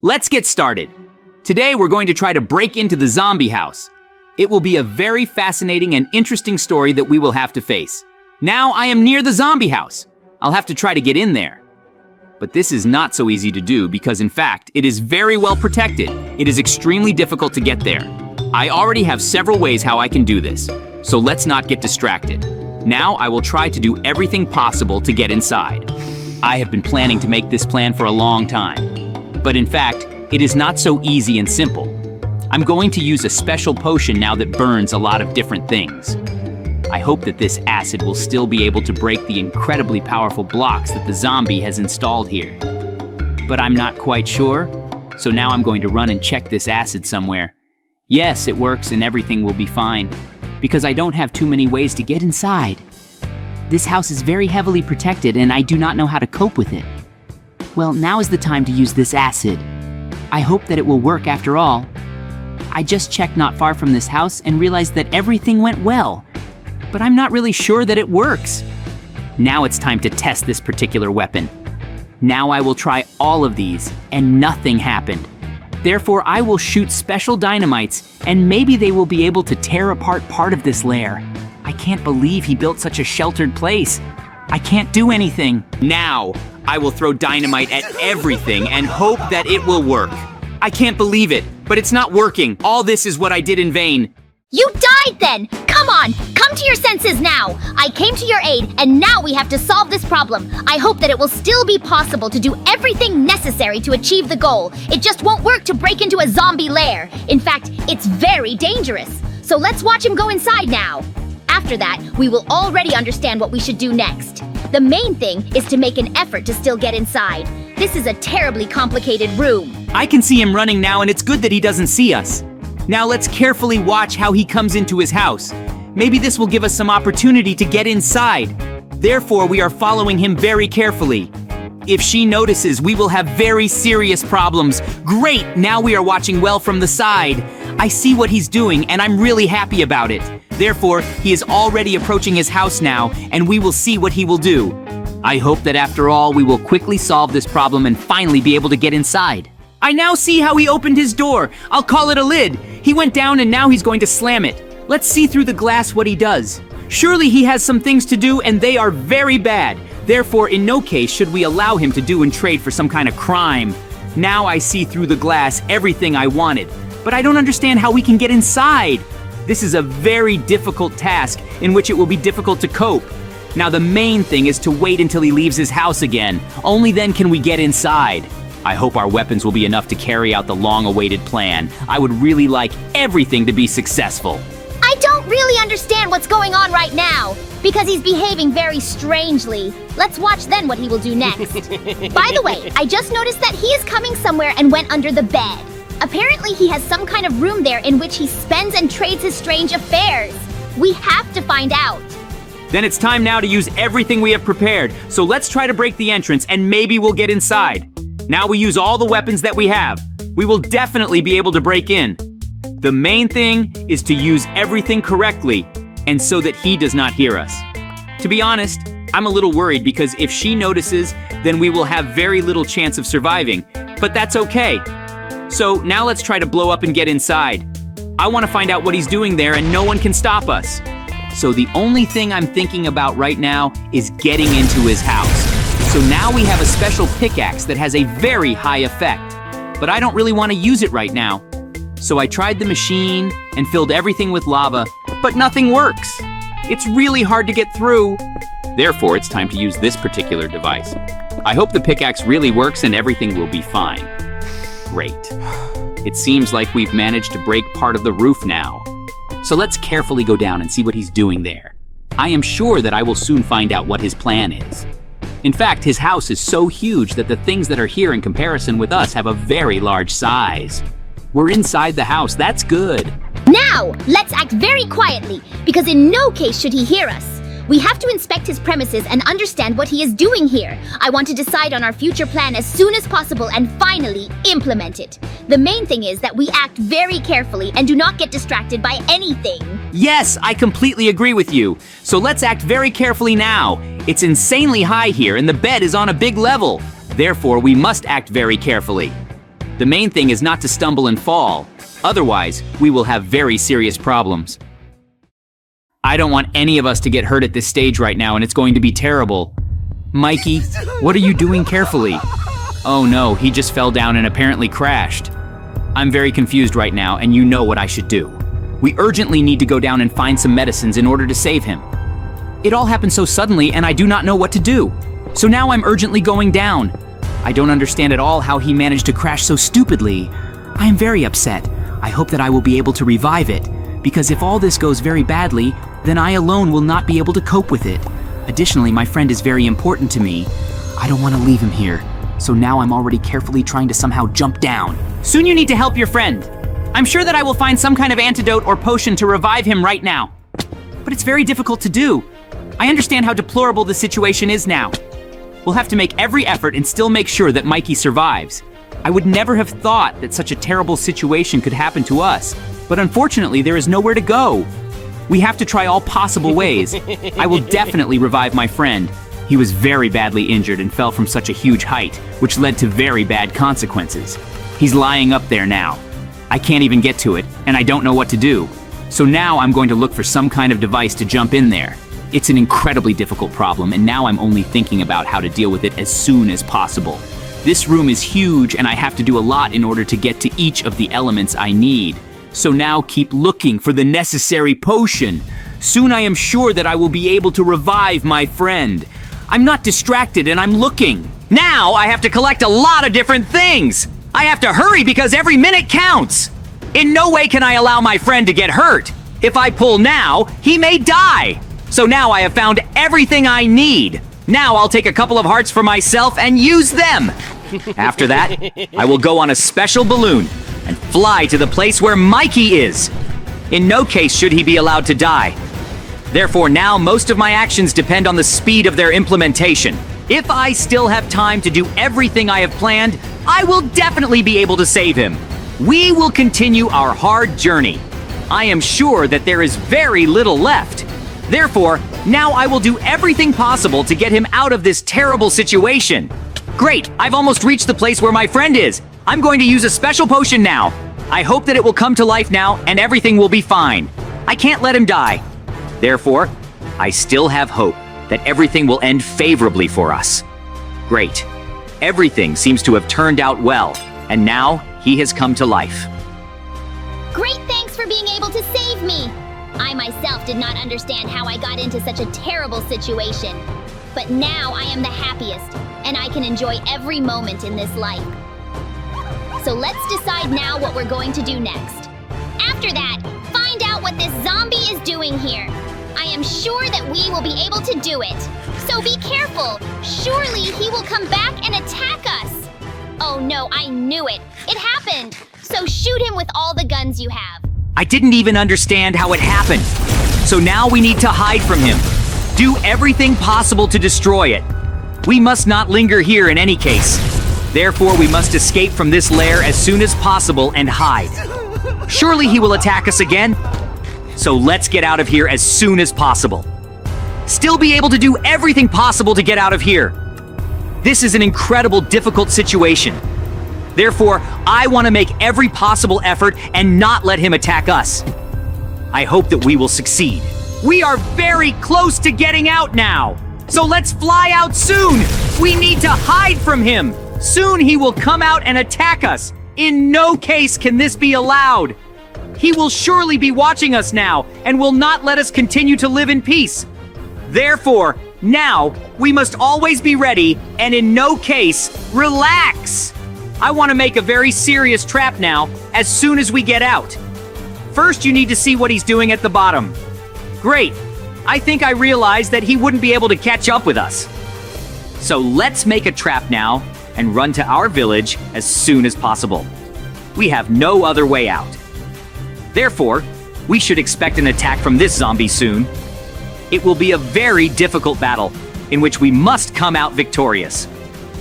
Let's get started. Today we're going to try to break into the zombie house. It will be a very fascinating and interesting story that we will have to face. Now I am near the zombie house. I'll have to try to get in there. But this is not so easy to do because in fact, it is very well protected. It is extremely difficult to get there. I already have several ways how I can do this, so let's not get distracted. Now I will try to do everything possible to get inside. I have been planning to make this plan for a long time. But in fact, it is not so easy and simple. I'm going to use a special potion now that burns a lot of different things. I hope that this acid will still be able to break the incredibly powerful blocks that the zombie has installed here. But I'm not quite sure, so now I'm going to run and check this acid somewhere. Yes, it works and everything will be fine, because I don't have too many ways to get inside. This house is very heavily protected and I do not know how to cope with it. Well, now is the time to use this acid. I hope that it will work after all. I just checked not far from this house and realized that everything went well. But I'm not really sure that it works. Now it's time to test this particular weapon. Now I will try all of these, and nothing happened. Therefore, I will shoot special dynamites, and maybe they will be able to tear apart part of this lair. I can't believe he built such a sheltered place. I can't do anything. Now, I will throw dynamite at everything and hope that it will work. I can't believe it, but it's not working. All this is what I did in vain. You died then! Come on, come to your senses now! I came to your aid, and now we have to solve this problem. I hope that it will still be possible to do everything necessary to achieve the goal. It just won't work to break into a zombie lair. In fact, it's very dangerous. So let's watch him go inside now. After that, we will already understand what we should do next. The main thing is to make an effort to still get inside. This is a terribly complicated room. I can see him running now, and it's good that he doesn't see us. Now let's carefully watch how he comes into his house. Maybe this will give us some opportunity to get inside. Therefore, we are following him very carefully. If she notices, we will have very serious problems. Great, now we are watching well from the side. I see what he's doing, and I'm really happy about it. Therefore, he is already approaching his house now, and we will see what he will do. I hope that after all, we will quickly solve this problem and finally be able to get inside. I now see how he opened his door. I'll call it a lid. He went down and now he's going to slam it. Let's see through the glass what he does. Surely he has some things to do and they are very bad. Therefore, in no case should we allow him to do and trade for some kind of crime. Now I see through the glass everything I wanted, but I don't understand how we can get inside. This is a very difficult task in which it will be difficult to cope. Now the main thing is to wait until he leaves his house again. Only then can we get inside. I hope our weapons will be enough to carry out the long-awaited plan. I would really like everything to be successful. I don't really understand what's going on right now, because he's behaving very strangely. Let's watch then what he will do next. By the way, I just noticed that he is coming somewhere and went under the bed. Apparently he has some kind of room there in which he spends and trades his strange affairs. We have to find out. Then it's time now to use everything we have prepared. So let's try to break the entrance and maybe we'll get inside. Now we use all the weapons that we have. We will definitely be able to break in. The main thing is to use everything correctly and so that he does not hear us. To be honest, I'm a little worried because if she notices, then we will have very little chance of surviving. But that's okay. So now let's try to blow up and get inside. I want to find out what he's doing there and no one can stop us. So the only thing I'm thinking about right now is getting into his house. So now we have a special pickaxe that has a very high effect, but I don't really want to use it right now. So I tried the machine and filled everything with lava, but nothing works. It's really hard to get through. Therefore, it's time to use this particular device. I hope the pickaxe really works and everything will be fine. Great. It seems like we've managed to break part of the roof now. So let's carefully go down and see what he's doing there. I am sure that I will soon find out what his plan is. In fact, his house is so huge that the things that are here in comparison with us have a very large size. We're inside the house, that's good. Now, let's act very quietly, because in no case should he hear us. We have to inspect his premises and understand what he is doing here. I want to decide on our future plan as soon as possible and finally implement it. The main thing is that we act very carefully and do not get distracted by anything. Yes, I completely agree with you. So let's act very carefully now. It's insanely high here and the bed is on a big level. Therefore, we must act very carefully. The main thing is not to stumble and fall. Otherwise, we will have very serious problems. I don't want any of us to get hurt at this stage right now, and it's going to be terrible. Mikey, what are you doing carefully? Oh no, he just fell down and apparently crashed. I'm very confused right now, and you know what I should do. We urgently need to go down and find some medicines in order to save him. It all happened so suddenly, and I do not know what to do. So now I'm urgently going down. I don't understand at all how he managed to crash so stupidly. I am very upset. I hope that I will be able to revive it, because if all this goes very badly, then I alone will not be able to cope with it. Additionally, my friend is very important to me. I don't want to leave him here, so now I'm already carefully trying to somehow jump down. Soon you need to help your friend. I'm sure that I will find some kind of antidote or potion to revive him right now. But it's very difficult to do. I understand how deplorable the situation is now. We'll have to make every effort and still make sure that Mikey survives. I would never have thought that such a terrible situation could happen to us, but unfortunately there is nowhere to go. We have to try all possible ways. I will definitely revive my friend. He was very badly injured and fell from such a huge height, which led to very bad consequences. He's lying up there now. I can't even get to it, and I don't know what to do. So now I'm going to look for some kind of device to jump in there. It's an incredibly difficult problem, and now I'm only thinking about how to deal with it as soon as possible. This room is huge, and I have to do a lot in order to get to each of the elements I need. So now keep looking for the necessary potion. Soon I am sure that I will be able to revive my friend. I'm not distracted, and I'm looking. Now I have to collect a lot of different things. I have to hurry because every minute counts. In no way can I allow my friend to get hurt. If I pull now, he may die. So now I have found everything I need. Now I'll take a couple of hearts for myself and use them. After that, I will go on a special balloon and fly to the place where Mikey is. In no case should he be allowed to die. Therefore, now most of my actions depend on the speed of their implementation. If I still have time to do everything I have planned, I will definitely be able to save him. We will continue our hard journey. I am sure that there is very little left. Therefore, now I will do everything possible to get him out of this terrible situation. Great, I've almost reached the place where my friend is. I'm going to use a special potion now. I hope that it will come to life now and everything will be fine. I can't let him die. Therefore, I still have hope that everything will end favorably for us. Great. Everything seems to have turned out well, and now he has come to life. Great thanks for being able to save me. I myself did not understand how I got into such a terrible situation. But now I am the happiest, and I can enjoy every moment in this life. So let's decide now what we're going to do next. After that, find out what this zombie is doing here. I am sure that we will be able to do it. So be careful. Surely he will come back and attack us. Oh no, I knew it. It happened. So shoot him with all the guns you have. I didn't even understand how it happened. So now we need to hide from him. Do everything possible to destroy it. We must not linger here in any case. Therefore, we must escape from this lair as soon as possible and hide. Surely he will attack us again. So let's get out of here as soon as possible. Still be able to do everything possible to get out of here. This is an incredible, difficult situation. Therefore, I want to make every possible effort and not let him attack us. I hope that we will succeed. We are very close to getting out now. So let's fly out soon. We need to hide from him. Soon he will come out and attack us. In no case can this be allowed. He will surely be watching us now and will not let us continue to live in peace. Therefore, now we must always be ready and in no case relax. I want to make a very serious trap now as soon as we get out. First, you need to see what he's doing at the bottom. Great. I think I realized that he wouldn't be able to catch up with us. So let's make a trap now and run to our village as soon as possible. We have no other way out. Therefore, we should expect an attack from this zombie soon. It will be a very difficult battle in which we must come out victorious.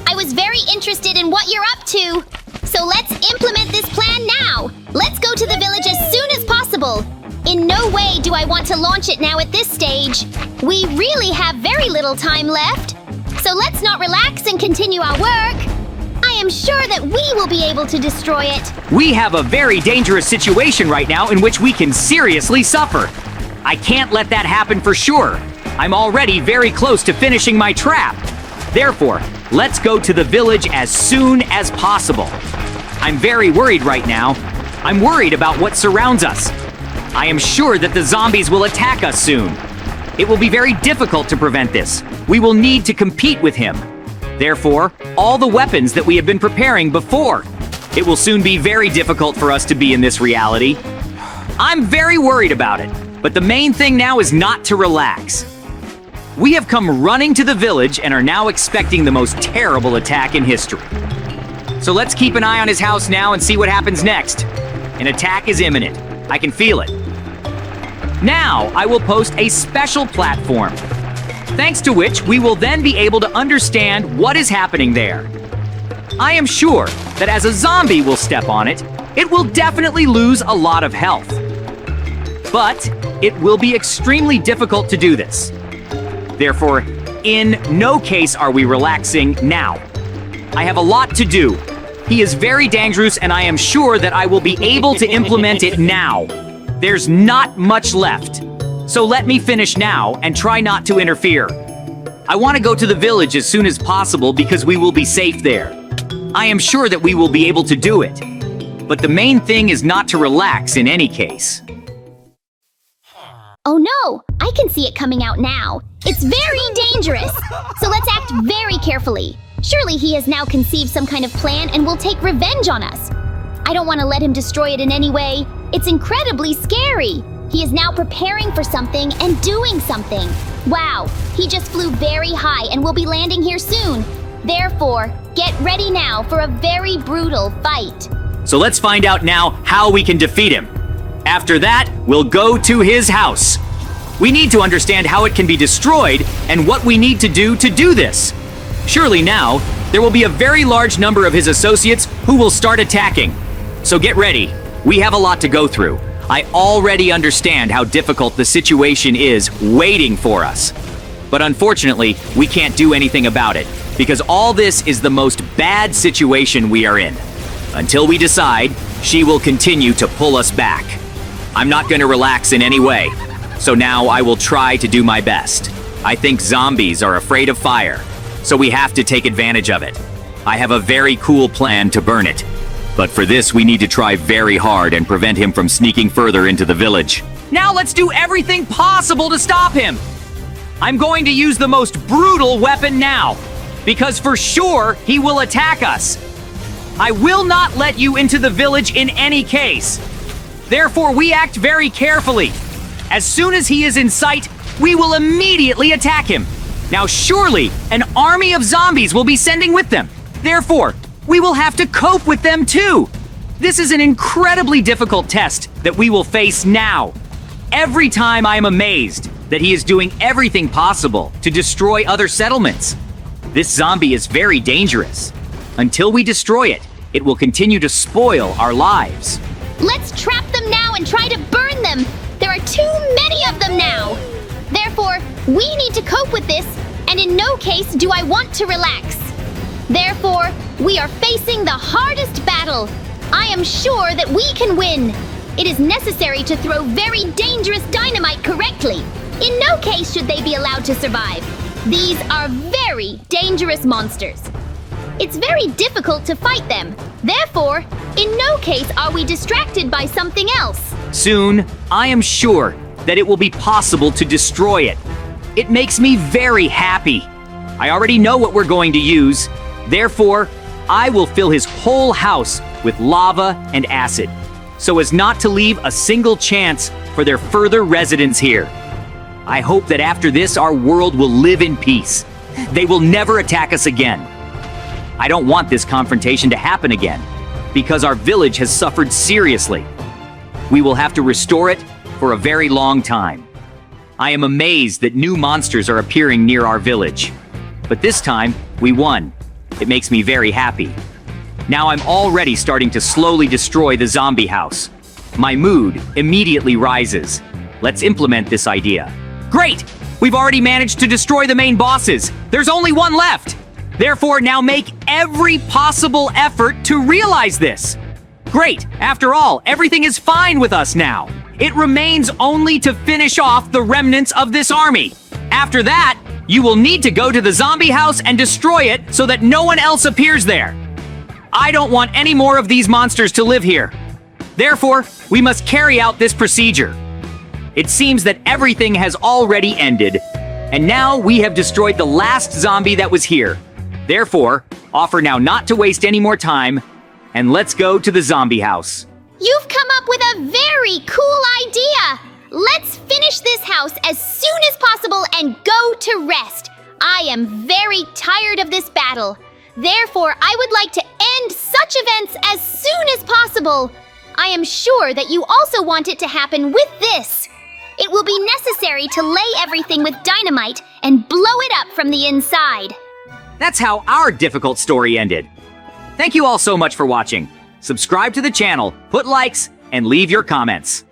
I was very interested in what you're up to. So let's implement this plan now. Let's go to the village as soon as possible. In no way do I want to launch it now at this stage. We really have very little time left. So let's not relax and continue our work. I am sure that we will be able to destroy it. We have a very dangerous situation right now in which we can seriously suffer. I can't let that happen for sure. I'm already very close to finishing my trap. Therefore, let's go to the village as soon as possible. I'm very worried right now. I'm worried about what surrounds us. I am sure that the zombies will attack us soon. It will be very difficult to prevent this. We will need to compete with him. Therefore, all the weapons that we have been preparing before. It will soon be very difficult for us to be in this reality. I'm very worried about it, but the main thing now is not to relax. We have come running to the village and are now expecting the most terrible attack in history. So let's keep an eye on his house now and see what happens next. An attack is imminent. I can feel it. Now, I will post a special platform, thanks to which we will then be able to understand what is happening there. I am sure that as a zombie will step on it, it will definitely lose a lot of health. But it will be extremely difficult to do this. Therefore, in no case are we relaxing now. I have a lot to do. He is very dangerous, and I am sure that I will be able to implement it now. There's not much left. So let me finish now and try not to interfere. I want to go to the village as soon as possible because we will be safe there. I am sure that we will be able to do it. But the main thing is not to relax in any case. Oh no, I can see it coming out now. It's very dangerous. So let's act very carefully. Surely he has now conceived some kind of plan and will take revenge on us. I don't want to let him destroy it in any way. It's incredibly scary. He is now preparing for something and doing something. Wow, he just flew very high and will be landing here soon. Therefore, get ready now for a very brutal fight. So let's find out now how we can defeat him. After that, we'll go to his house. We need to understand how it can be destroyed and what we need to do this. Surely now, there will be a very large number of his associates who will start attacking. So get ready. We have a lot to go through. I already understand how difficult the situation is waiting for us. But unfortunately, we can't do anything about it because all this is the most bad situation we are in. Until we decide, she will continue to pull us back. I'm not going to relax in any way. So now I will try to do my best. I think zombies are afraid of fire, so we have to take advantage of it. I have a very cool plan to burn it. But for this, we need to try very hard and prevent him from sneaking further into the village. Now let's do everything possible to stop him. I'm going to use the most brutal weapon now, because for sure he will attack us. I will not let you into the village in any case. Therefore, we act very carefully. As soon as he is in sight, we will immediately attack him. Now surely, an army of zombies will be sending with them. Therefore, we will have to cope with them too. This is an incredibly difficult test that we will face now. Every time I am amazed that he is doing everything possible to destroy other settlements. This zombie is very dangerous. Until we destroy it, it will continue to spoil our lives. Let's trap them now and try to burn them. There are too many of them now. Therefore, we need to cope with this, and in no case do I want to relax. Therefore, we are facing the hardest battle. I am sure that we can win. It is necessary to throw very dangerous dynamite correctly. In no case should they be allowed to survive. These are very dangerous monsters. It's very difficult to fight them. Therefore, in no case are we distracted by something else. Soon, I am sure that it will be possible to destroy it. It makes me very happy. I already know what we're going to use. Therefore, I will fill his whole house with lava and acid, so as not to leave a single chance for their further residence here. I hope that after this, our world will live in peace. They will never attack us again. I don't want this confrontation to happen again, because our village has suffered seriously. We will have to restore it for a very long time. I am amazed that new monsters are appearing near our village. But this time, we won. It makes me very happy. Now I'm already starting to slowly destroy the zombie house. My mood immediately rises. Let's implement this idea. Great! We've already managed to destroy the main bosses. There's only one left. Therefore, now make every possible effort to realize this. Great, after all, everything is fine with us now. It remains only to finish off the remnants of this army. After that, you will need to go to the zombie house and destroy it so that no one else appears there. I don't want any more of these monsters to live here. Therefore, we must carry out this procedure. It seems that everything has already ended, and now we have destroyed the last zombie that was here. Therefore, offer now not to waste any more time, and let's go to the zombie house. You've come up with a very cool idea! Let's finish this house as soon as possible and go to rest. I am very tired of this battle. Therefore, I would like to end such events as soon as possible. I am sure that you also want it to happen with this. It will be necessary to lay everything with dynamite and blow it up from the inside. That's how our difficult story ended. Thank you all so much for watching. Subscribe to the channel, put likes, and leave your comments.